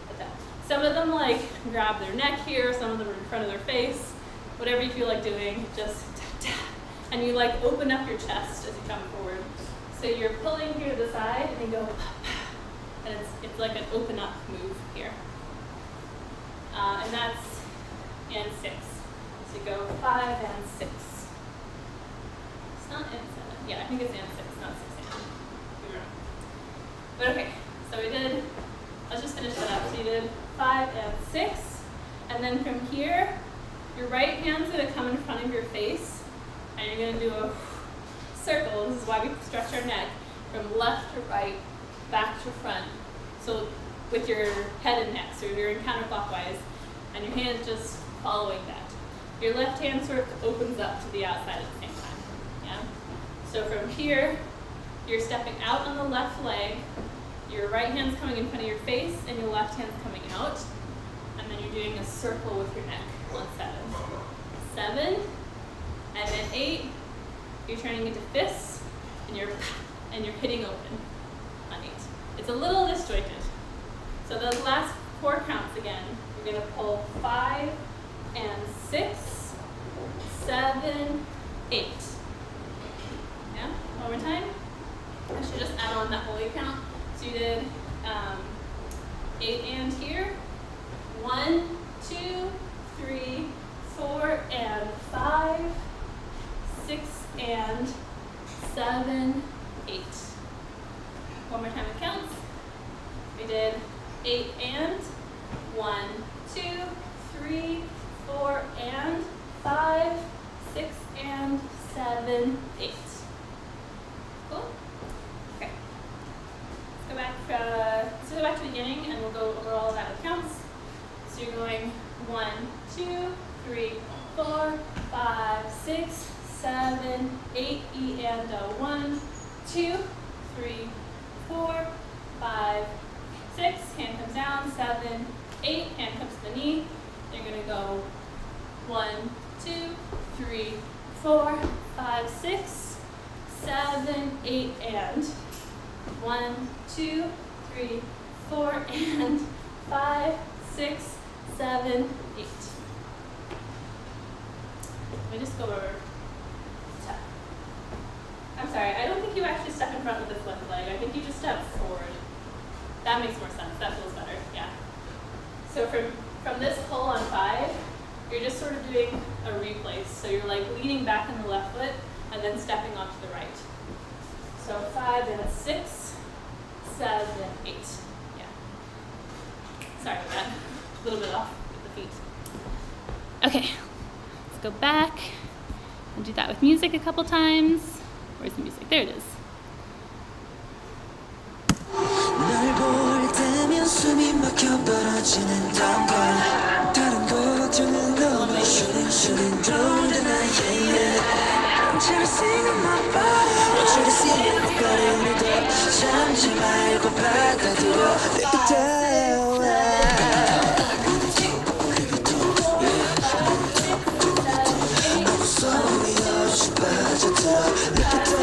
Da, da. Some of them like grab their neck here, some of them are in front of their face. Whatever you feel like doing, just da, da. And you like open up your chest as you come forward. So you're pulling here to the side and you go, and it's like an open up move here. And that's and 6. So you go 5 and 6. It's not and 7. Yeah, I think it's and 6, not 6 and. We were wrong. But okay, so we did, let's just finish that up. So you did 5 and 6. And then from here, your right hand's gonna come in front of your face. And you're gonna do a circle. This is why we stretch our neck from left to right, back to front. So with your head and neck, so you're in counterclockwise, and your hand just following that. Your left hand sort of opens up to the outside at the same time. Yeah. So from here, you're stepping out on the left leg. Your right hand's coming in front of your face, and your left hand's coming out. And then you're doing a circle with your neck on 7. 7. And then 8, you're turning into fists, and you're hitting open on 8. It's a little disjointed. So those last 4 counts again, you're gonna pull 5 and 6, 7, 8. Yeah, one more time. I should just add on that whole 8 count. So you did 8 and here. 1, 2, 3, 4, and 5. 6 and 7, 8. One more time it counts. We did 8 and 1, 2, 3, 4 and 5, 6 and 7, 8. Cool? Okay. Let's go back to the beginning and we'll go over all of that with counts. So you're going 1, 2, 3, 4, 5, 6, 7, 8, E and 1, 2, 3, 4, 5, 6, hand comes down, 7, 8, hand comes to the knee. You're gonna go 1, 2, 3, 4, 5, 6, 7, 8, and 1, 2, 3, 4, and 5, 6, 7, 8. Let me just go over. I'm sorry, I don't think you actually step in front with this left leg. I think you just step forward. That makes more sense. That feels better. Yeah. So from this pull on 5, you're just sort of doing a replace. So you're like leaning back on the left foot and then stepping onto the right. So 5 and 6, 7, 8. Yeah. Sorry about that. A little bit off with the feet. Okay. Let's go back and do that with music a couple times. Where's the music? There it is. 널 볼 때면 숨이 막혀 벌어지는던 걸 다른 것들은 너무 shooting through the night Want you to see my body Want you to see my body 오늘도 참지 말고 받아들여 LibidO 너무 소리 없이 빠져들어 LibidO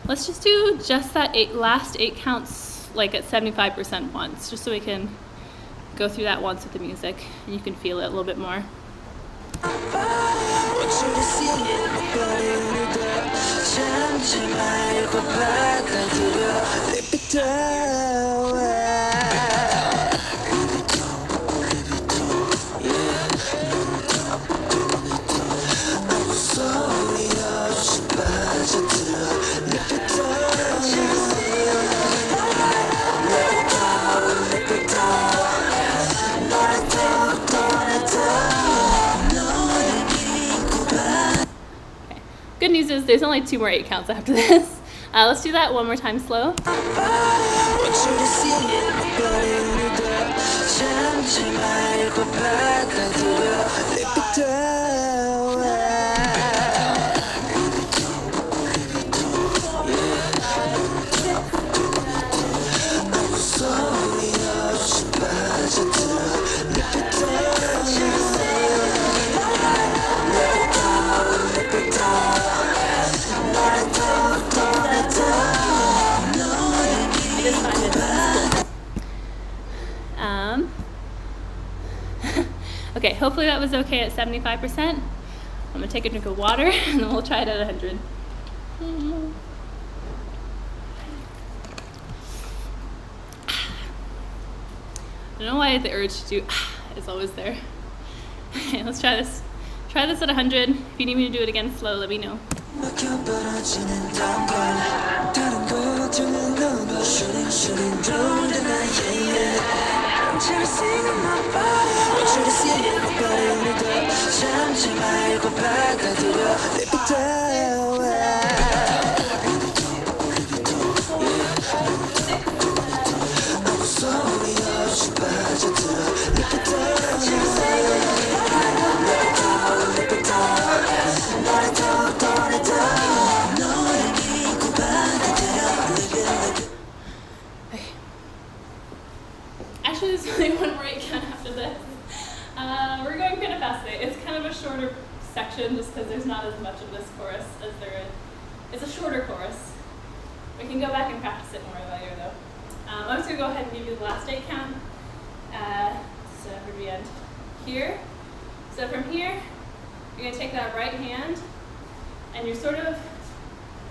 Let's just do that last 8 counts like at 75% once, just so we can go through that once with the music and you can feel it a little bit more. news is there's only 2 more 8 counts after this. Let's do that one more time slow. want you to see it, nobody 오늘도 참지 말고 받아들여 LibidO. 아무 소리 없이 빠져들어 Okay, hopefully that was okay at 75%. I'm gonna take a drink of water and then we'll try it at 100. I don't know why the urge to do is always there. Okay, let's try this. Try this at 100. If you need me to do it again slow, let me know. 막혀버려지는 단걸 다른 걱정은 너무 shooting round the night. I'm singing my body. Want you to see it, nobody 오늘도 참지 말고 받아들여 LibidO. 아무 소리 없이 빠져들어 Actually, there's only one more 8 count after this. We're going kind of fast today. It's kind of a shorter section just because there's not as much of this chorus as there is. It's a shorter chorus. We can go back and practice it more later though. I'm just going to go ahead and give you the last 8 count. So where do we end? Here. So from here, you're going to take that right hand and you're sort of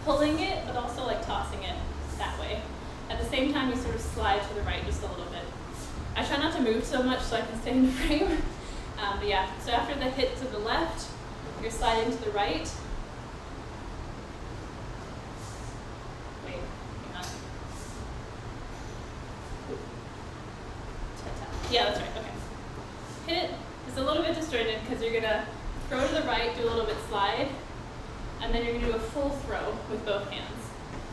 pulling it but also like tossing it that way. At the same time, you sort of slide to the right just a little bit. I try not to move so much so I can stay in the frame. But yeah, so after the hit to the left, you're sliding to the right. Wait, hang on. Yeah, that's right, okay. Hit is a little bit disjointed because you're gonna throw to the right, do a little bit slide, and then you're gonna do a full throw with both hands.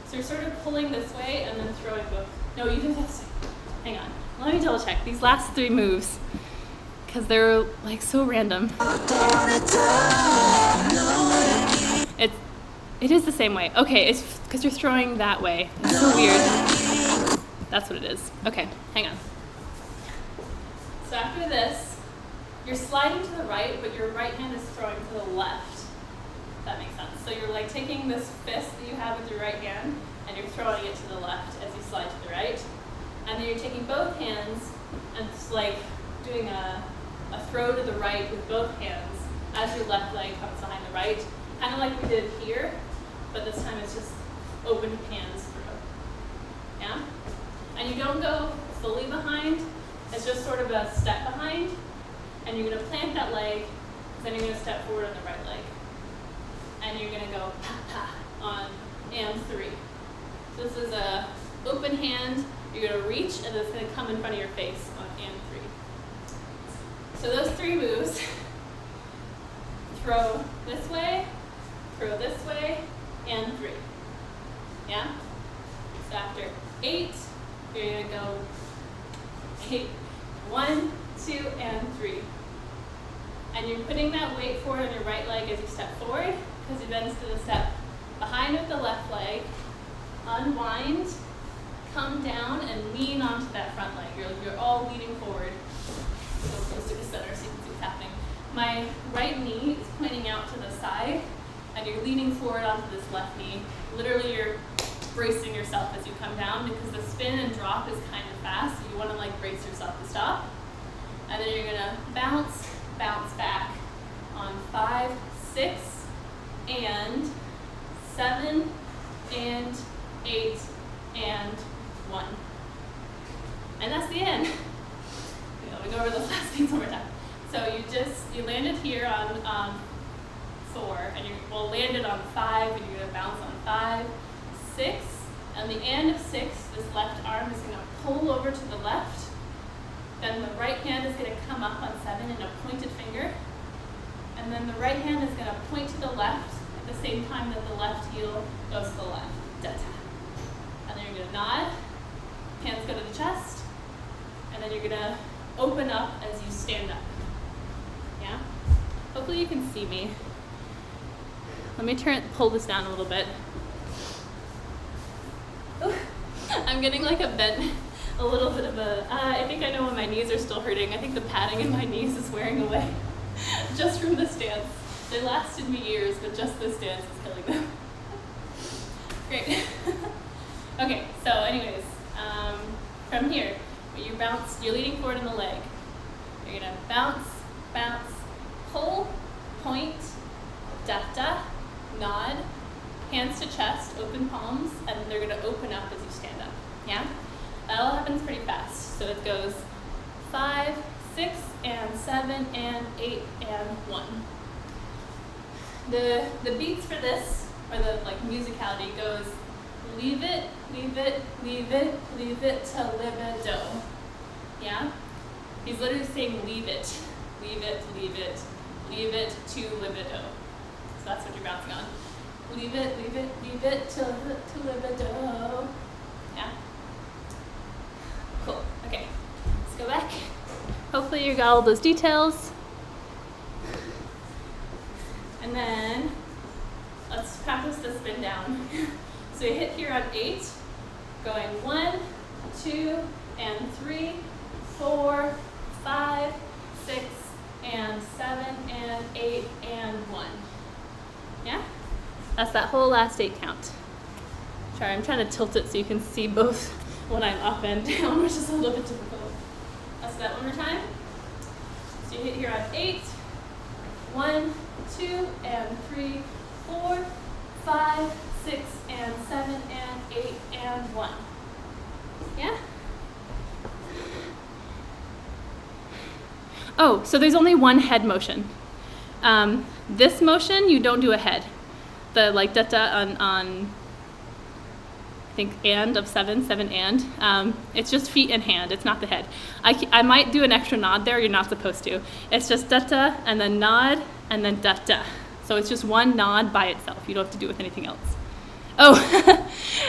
So you're sort of pulling this way and then throwing both. No, you do this way. Hang on. Let me double check these last 3 moves because they're like so random. It is the same way. Okay, it's because you're throwing that way. It's so weird. That's what it is. Okay, hang on. So after this, you're sliding to the right, but your right hand is throwing to the left. If that makes sense. So you're like taking this fist that you have with your right hand and you're throwing it to the left as you slide to the right. And then you're taking both hands and it's like doing a throw to the right with both hands as your left leg comes behind the right. Kind of like we did here, but this time it's just open hands through. Yeah? And you don't go fully behind, it's just sort of a step behind. And you're going to plant that leg, then you're going to step forward on the right leg. And you're going to go pa pa on and 3. So this is a open hand. You're going to reach, and it's going to come in front of your face on and 3. So those 3 moves, throw this way, and 3. Yeah? So after 8, you're going to go 8, 1, 2, and 3. And you're putting that weight forward on your right leg as you step forward, because you then do the step behind with the left leg, unwind, come down, and lean onto that front leg. You're all leaning forward. So close to the center so you can see what's happening. My right knee is pointing out to the side, and you're leaning forward onto this left knee. Literally, you're bracing yourself as you come down because the spin and drop is kind of fast, so you want to like brace yourself to stop. And then you're gonna bounce back on 5, 6, and 7, and 8, and 1. And that's the end. Let me go over those last things one more time. So you landed here on 4, and you landed on 5, and you're gonna bounce on 5, 6, and the end of 6, this left arm is gonna pull over to the left. Then the right hand is going to come up on 7 in a pointed finger. And then the right hand is going to point to the left at the same time that the left heel goes to the left. Da-da. And then you're gonna nod, hands go to the chest, and then you're gonna open up as you stand up. Yeah? Hopefully you can see me. Let me pull this down a little bit. Ooh, I'm getting like a little bit of a, I think I know when my knees are still hurting. I think the padding in my knees is wearing away just from the stance. They lasted me years, but just this stance is killing them. Great. Okay, so anyways, from here, you bounce, you're leaning forward in the leg. You're gonna bounce, bounce, pull, point, da-da, nod, hands to chest, open palms, and they're gonna open up as you stand up, yeah? That all happens pretty fast. So it goes 5, 6, and 7, and 8, and 1. The beats for this, or the like musicality goes, leave it, leave it, leave it, leave it to LibidO. Yeah? He's literally saying leave it, leave it, leave it, leave it to LibidO. So that's what you're bouncing on. Leave it to LibidO. Yeah? Cool. Okay. Let's go back. Hopefully you got all those details. And then let's practice the spin down. So you hit here on 8, going 1, 2, and 3, 4, 5, 6, and 7, and 8, and 1. Yeah? That's that whole last 8 count. Sorry, I'm trying to tilt it so you can see both when I'm up and down, which is a little bit difficult. Let's do that one more time. So you hit here on 8, 1, 2, and 3, 4, 5, 6, and 7, and 8, and 1. Yeah? Oh, so there's only one head motion. This motion, you don't do a head. The like da-da on I think and of 7 and. It's just feet and hand, it's not the head. I might do an extra nod there, you're not supposed to. It's just da-da, and then nod, and then da-da. So it's just one nod by itself. You don't have to do it with anything else. Oh,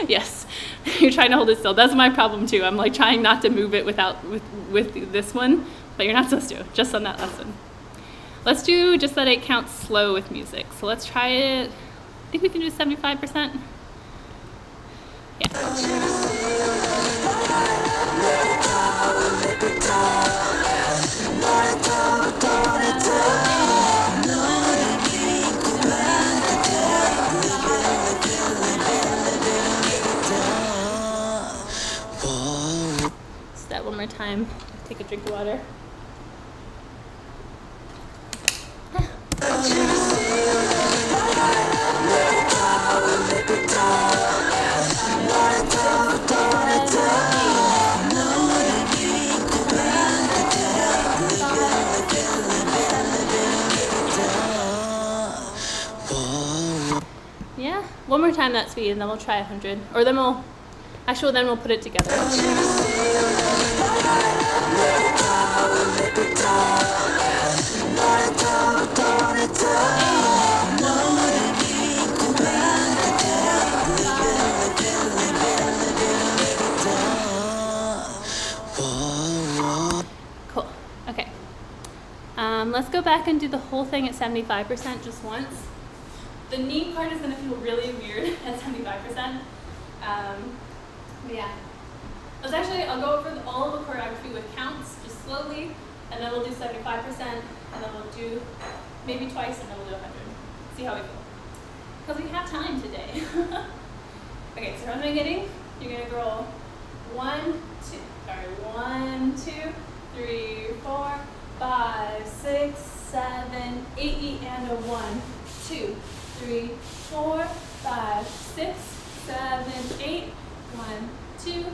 yes. You're trying to hold it still. That's my problem too. I'm like trying not to move it with this one, but you're not supposed to, just on that lesson. Let's do just that 8 count slow with music. So let's try it. I think we can do 75%. Yeah. So that one more time. Take a drink of water. Yeah, one more time that speed, and then we'll try 100. Or then we'll put it together. Cool. Okay. Let's go back and do the whole thing at 75% just once. The knee part is going to feel really weird at 75%. But yeah. I'll go over all of the choreography with counts, just slowly, and then we'll do 75%, and then we'll do maybe twice, and then we'll do 100. See how we feel. Because we have time today. Okay, so from the beginning, you're going to roll 1, 2, 3, 4, 5, 6, 7, 8, and a 1, 2, 3, 4, 5, 6, 7, 8, 1, 2,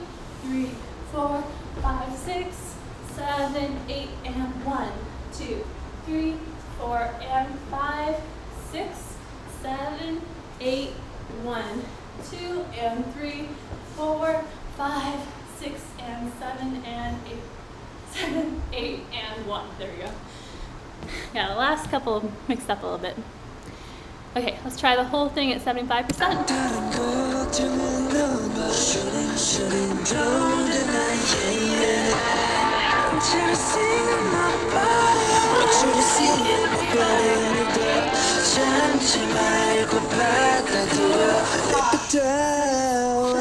3, 4, 5, 6, 7, 8, and 1, 2, 3, 4, and 5, 6, 7, 8, 1, 2, and 3, 4, 5, 6, and 7, and 8, 7, 8, and 1. There we go. Yeah, the last couple mixed up a little bit. Okay, let's try the whole thing at 75%. 다른 걱정은 너무 shooting drone tonight, yeah. Want you to see my body, want you to see my body. 참지 말고 받아들여. LibidO.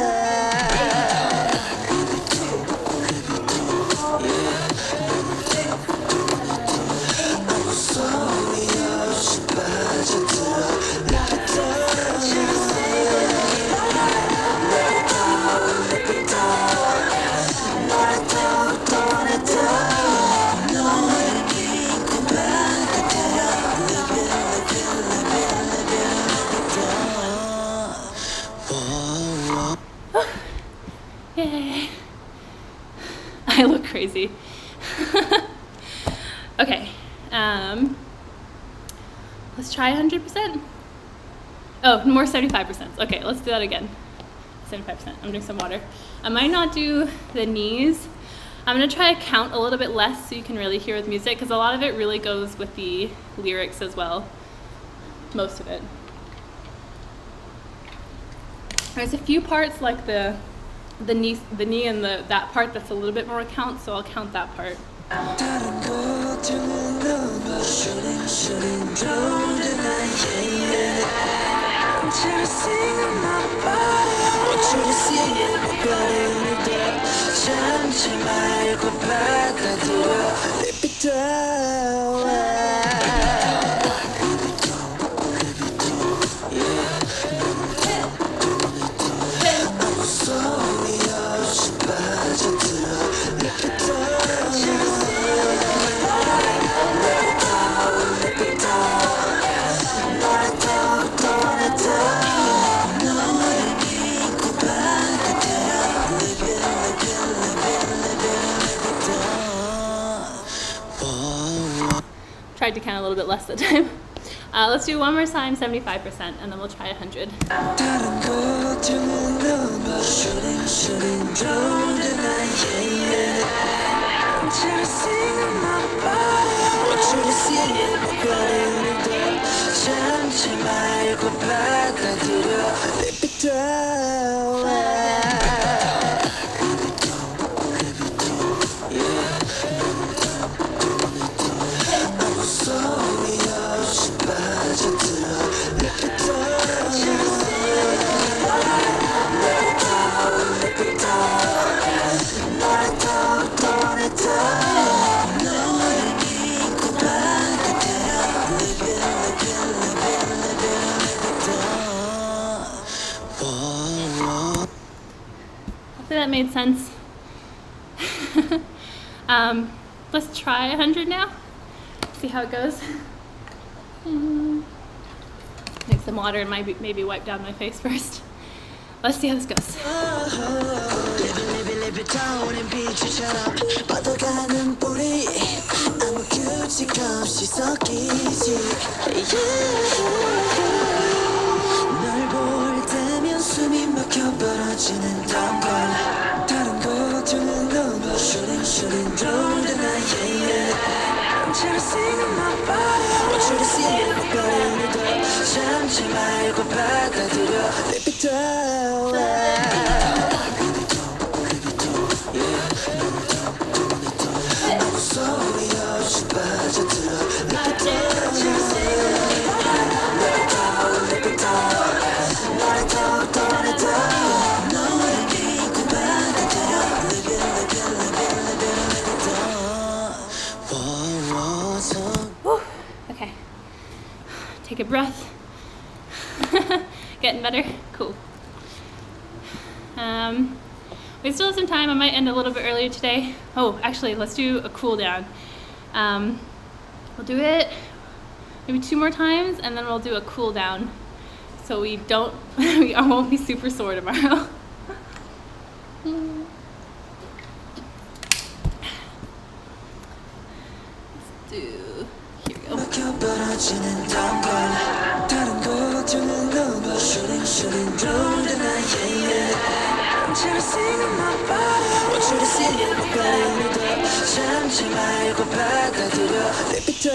아무 소리 없이 빠져들어. Yay. I look crazy. Okay, let's try 100%. Oh, more 75%. Okay, let's do that again. 75%. I'm drinking some water. I might not do the knees. I'm gonna try to count a little bit less so you can really hear the music, because a lot of it really goes with the lyrics as well. Most of it. There's a few parts like the knee and that part that's a little bit more count, so I'll count that part. 다른 걱정은 너무 shooting drone tonight, yeah. Want you to see my body, want you to see my body. 참지 말고 받아들여. LibidO. 아무 소리 없이 빠져들어. Tried to count a little bit less that time. Let's do one more time, 75%, and then we'll try 100. 다른 걱정은 너무 shooting drone tonight, yeah. Want you to see my body, want you to see my body. 참지 말고 받아들여. LibidO. 아무 소리 없이 빠져들어. Hopefully that made sense. Let's try 100 now. See how it goes. Take some water and maybe wipe down my face first. Let's see how this goes. 떠오른 빛처럼 뻗어가는 뿌리 아무 규칙 없이 섞이지 널 볼 때면 숨이 막혀 벌어지는 덩걸 다른 걱정은 너무 shooting drone tonight, yeah. Want you to see my body, want you to see my body. 참지 말고 받아들여. LibidO. 소리 없이 빠져들어. 너를 더 떠나다. 너를 믿고 받아들여. Okay. Take a breath. Getting better? Cool. We still have some time. I might end a little bit earlier today. Oh, actually, let's do a cool down. We'll do it maybe 2 more times, and then we'll do a cool down, so we won't be super sore tomorrow. Let's do. Here we go. 막혀버려지는 덩걸 다른 걱정은 너무 shooting drone tonight, yeah. Want you to see my body, want you to see my body. 참지 말고 받아들여. LibidO.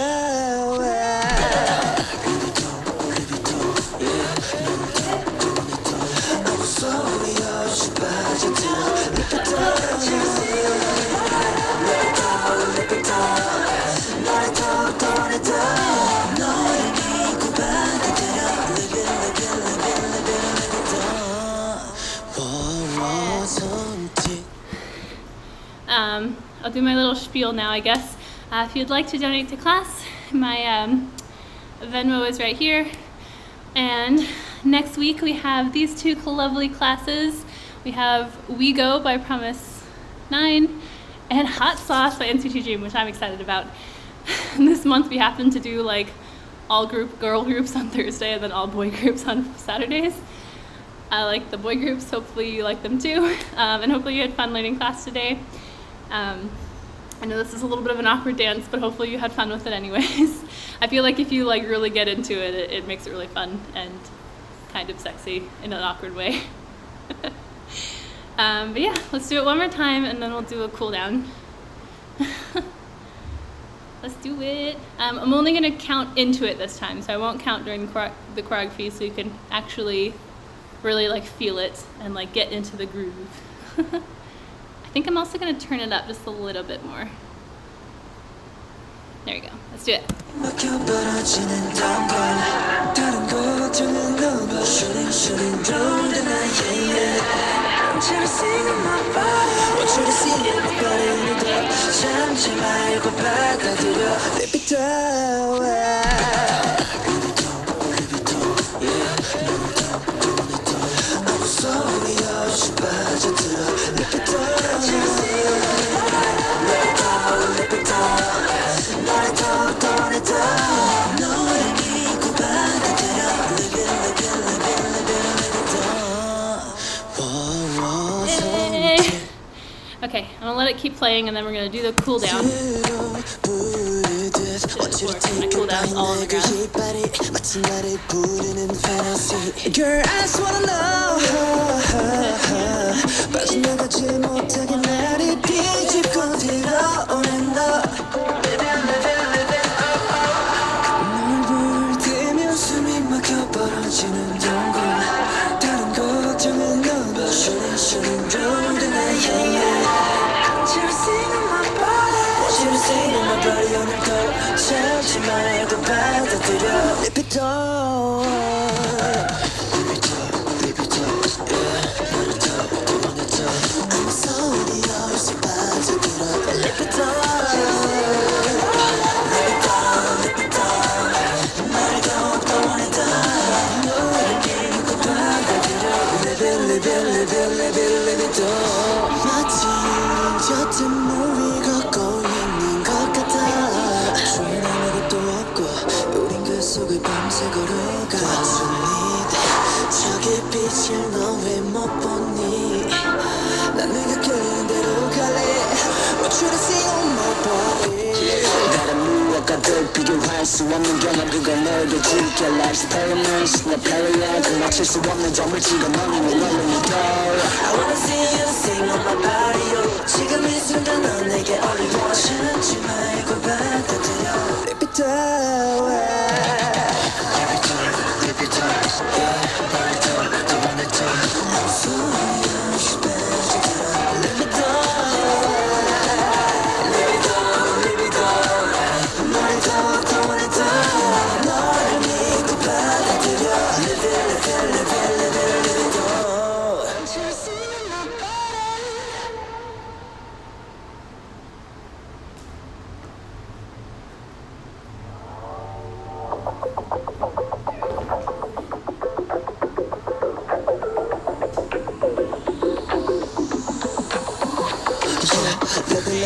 do my little spiel now, I guess. If you'd like to donate to class, my Venmo is right here. And next week we have these two lovely classes. We have We Go by Promise 9 and Hot Sauce by NCT Dream, which I'm excited about. This month we happen to do like all girl groups on Thursday and then all boy groups on Saturdays. I like the boy groups, hopefully you like them too. And hopefully you had fun learning class today. I know this is a little bit of an awkward dance, but hopefully you had fun with it anyways. I feel like if you like really get into it, it makes it really fun and kind of sexy in an awkward way. But yeah, let's do it one more time and then we'll do a cool down. Let's do it. I'm only gonna count into it this time, so I won't count during the choreography, so you can actually really like feel it and like get into the groove. I think I'm also gonna turn it up just a little bit more. There you go. Let's do it. Okay, I'm gonna let it keep playing and then we're gonna do the cool down. My cool down's all on the ground. Girl, I just wanna know. 빠져나가지 못하게 나를 뒤집고 들어오는 너. 널 볼 때면 숨이 막혀 벌어지는 동굴. 다른 걱정은 너무 shooting round the night, yeah, yeah. Want you to sing in my body. Want you to sing in my body 오늘도 참지 말고 받아들여. LibidO. 마치 곁에 물 걷고 있는 것 같아. 주인 아무것도 없고 우린 그 속을 밤새 걸어가. 저기 빛을 너 왜 못 보니? 난 내가 끌리는 대로 갈래. Want you to see on my body. 다른 무엇과도 비교할 수 없는 경험 그가 너에게 줄게. Life's experiments 내 paranoia 맞출 수 없는 점을 찍어 너는 왜 너를 믿어. I wanna see you sing on my body. Oh. 지금 이 순간 넌 내게 only one. 참지 말고 받아들여. LibidO.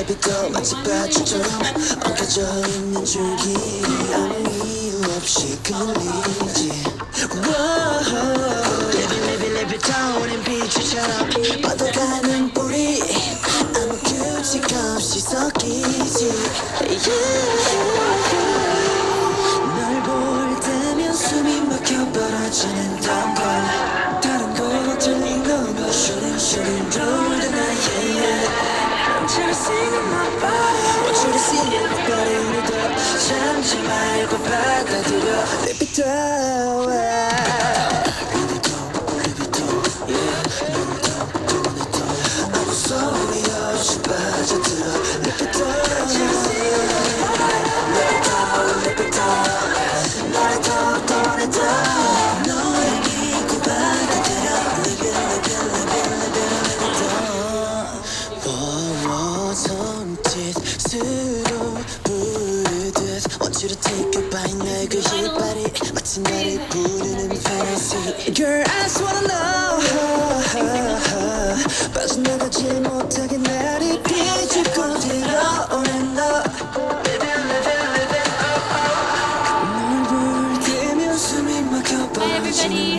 LibidO 마치 밧줄처럼 엉켜져 있는 줄기 아무 이유 없이 끌리지. LibidO 우린 비추처럼 뻗어가는 뿌리 아무 규칙 없이 섞이지. 널 볼 때면 숨이 막혀 벌어지는 동굴. 다른 걱정이 너무 shooting round the night, yeah, yeah. Want you to sing in my body. Want you to sing in my body 오늘도 참지 말고 받아들여. LibidO. 아무 소리 없이 빠져들어. LibidO. 너를 더욱더 원해도 너를 믿고 받아들여. LibidO. 손짓 너의 그 힙발이 마치 나를 부르는 fantasy Girl I just wanna know